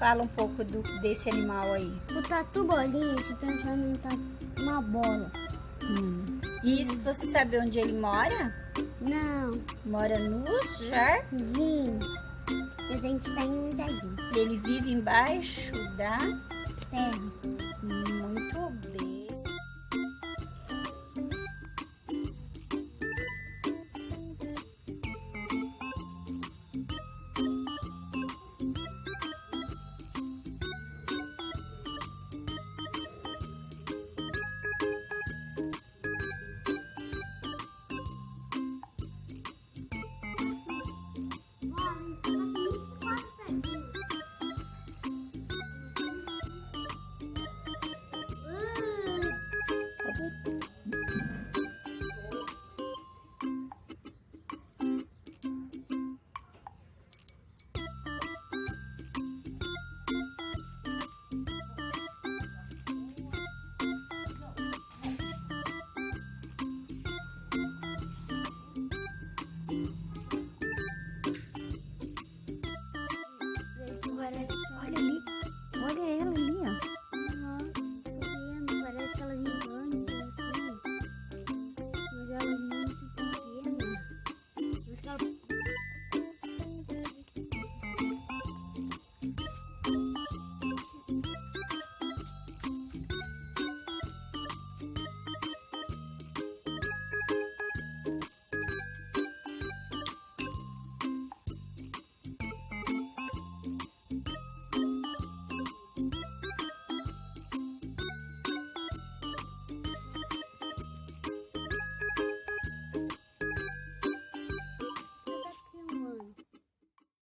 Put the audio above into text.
fala um pouco desse animal aí. O tatu bolinha se transforma em uma bola. E você sabe onde ele mora? Não, Mora nos jardins. A gente tá em um jardim. Ele vive embaixo da Terra.